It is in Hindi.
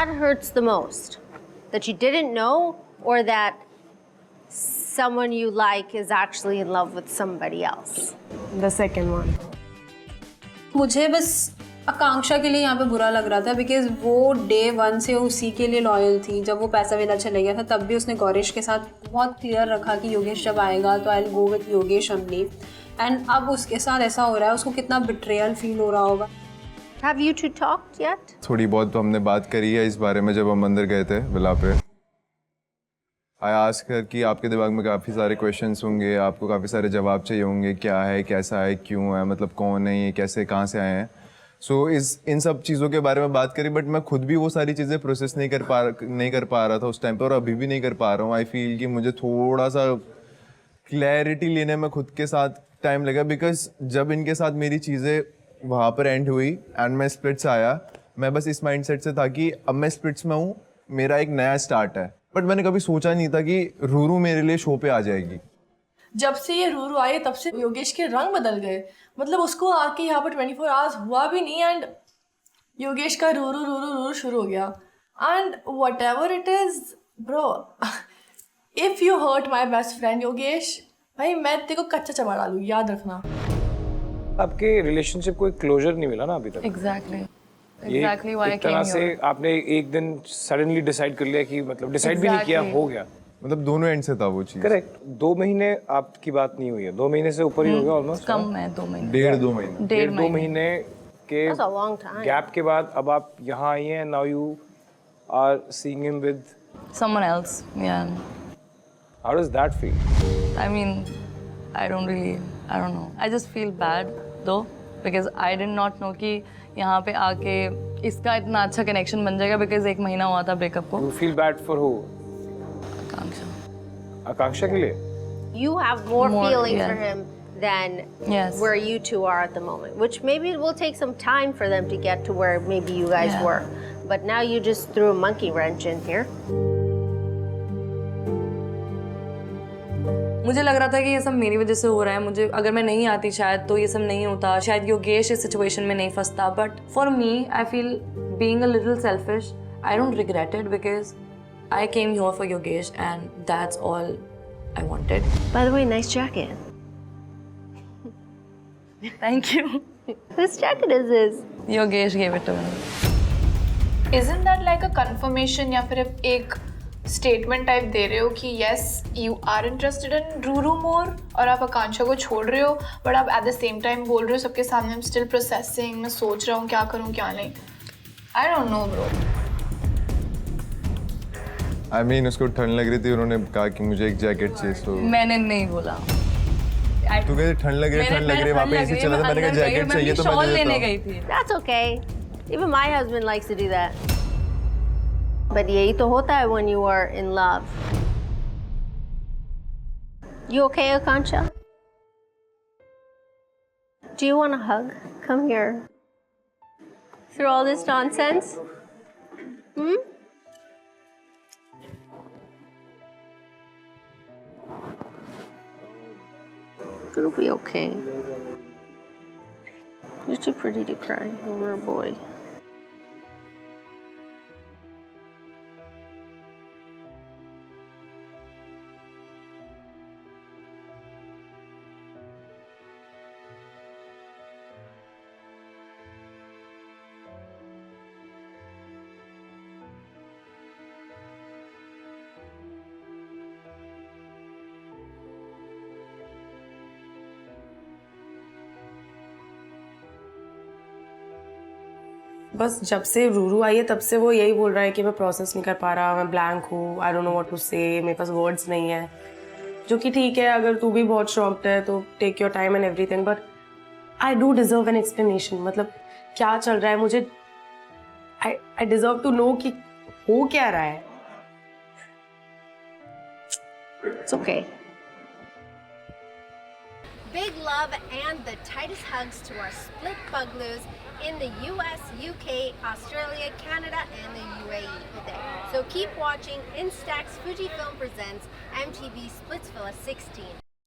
what hurts the most? That you didn't know, or that someone you like is actually in love with somebody else? The second one. मुझे बस आकांक्षा के लिए यहाँ पे बुरा लग रहा था बिकॉज वो डे 1 से उसी के लिए लॉयल थी। जब वो पैसा वेला चले गया था तब भी उसने गौरीश के साथ बहुत क्लियर रखा कि योगेश जब आएगा तो I will go with Yogesh only. And अब उसके साथ ऐसा हो रहा है, उसको कितना बिट्रेयल फील हो रहा होगा। Have you two talked yet? थोड़ी बहुत तो हमने बात करी है इस बारे में जब हम अंदर गए थे विला पे। आई आस्क हर कि आपके दिमाग में काफ़ी सारे क्वेश्चंस होंगे, आपको काफ़ी सारे जवाब चाहिए होंगे, क्या है, कैसा है, क्यों है, मतलब कौन है ये, कैसे, कहाँ से आए हैं। सो इन सब चीज़ों के बारे में बात करी, बट मैं खुद भी वो सारी चीज़ें प्रोसेस नहीं कर पा रहा था उस टाइम पर, और अभी भी नहीं कर पा रहा हूँ। आई फील कि मुझे थोड़ा सा क्लैरिटी लेने में खुद के साथ टाइम लगा, बिकॉज जब इनके साथ मेरी चीज़ें वहाँ पर एंड हुई एंड मैं स्प्लिट्स आया, मैं बस इस माइंडसेट से था कि अब मैं स्प्लिट्स में हूँ, मेरा एक नया स्टार्ट है। बट मैंने कभी सोचा नहीं था कि रूरू मेरे लिए शो पे आ जाएगी। जब से ये रूरू आई तब से योगेश के रंग बदल गए। मतलब उसको आके यहाँ पर 24 आवर्स हुआ भी नहीं एंड योगेश का रूरू रूरू रूरू शुरू हो गया। And whatever it is bro, if you hurt my best friend Yogesh, भाई मैं तेरे को कच्चा चबा डालू, याद रखना। आपके रिलेशनशिप को एक क्लोजर नहीं मिला ना अभी तक। Exactly. ये Exactly why I एक तरह came से here. आपने एक दिन सडनली डिसाइड कर लिया कि मतलब डिसाइड भी नहीं किया, Exactly. हो गया। मतलब दोनों एंड से था वो चीज़। करेक्ट। 2 महीने आपकी बात नहीं हुई है, 2 महीने से ऊपर ही हो गया ऑलमोस्ट। कम है 2 महीने। 1.5-2 महीने। 1.5-2 महीने के That's a long time. Gap के बाद अब आप यहाँ आई हैं, now you are seeing him with Someone else. Yeah. हाउ डज दैट फील? I mean, I don't know. I just feel bad though because I did not know कि यहाँ पे आके इसका इतना अच्छा कनेक्शन बन जाएगा because 1 महीना हुआ था ब्रेकअप को। You feel bad for who? Akanksha. Akanksha के लिए? You have more feelings yeah. for him than Yes. where you two are at the moment, which maybe it will take some time for them to get to where maybe you guys Yeah. were. But now you just threw a monkey wrench in here. मुझे लग रहा था कि ये सब मेरी वजह से हो रहा है। मुझे अगर मैं नहीं आती शायद तो ये सब नहीं होता, शायद योगेश इस सिचुएशन में नहीं फंसता। But for me I feel being a little selfish, I don't regret it because I came here for Yogesh and that's all I wanted. By the way, nice jacket. Thank you. Whose jacket is this? Yogesh gave it to me. Isn't that like a confirmation या फिर एक स्टेटमेंट टाइप दे रहे हो कि yes you are interested in रूरू मोर, और आप आकांक्षा को छोड़ रहे हो बट आप एट द सेम टाइम बोल रहे हो सबके सामने, I'm still processing, मैं सोच रहा हूँ क्या करूँ क्या नहीं। I don't know bro. I mean, उसको ठंड लग रही थी, उन्होंने कहा कि मुझे एक जैकेट चाहिए। सो मैंने नहीं बोला। तू कहती ठंड लग रही है, वहाँ पे एसी चला था, मैंने कहा जैकेट चाहिए तो शॉल मैंने लेने देता गई हूँ। थी। That's okay. Even my husband likes to do that. But यही तो होता है when you are in love. You okay, Akansha? Do you want a hug? Come here. Through all this nonsense? Hmm? It'll be okay. You're too pretty to cry over a boy. बस जब से रूरू आई है तब से वो यही बोल रहा है कि मैं प्रोसेस नहीं कर पा रहा, मैं ब्लैंक हूँ, I don't know what to say, मेरे पास वर्ड्स नहीं है। जो कि ठीक है, अगर तू भी बहुत शॉक्ड है तो take your time and everything, but I do deserve an explanation. मतलब क्या चल रहा है, मुझे आई डिजर्व टू नो कि हो क्या रहा है। It's okay. Big love and the tightest hugs to our split bugloos in the US, UK, Australia, Canada, and the UAE today. So keep watching Instax Fujifilm presents MTV Splitsvilla 16.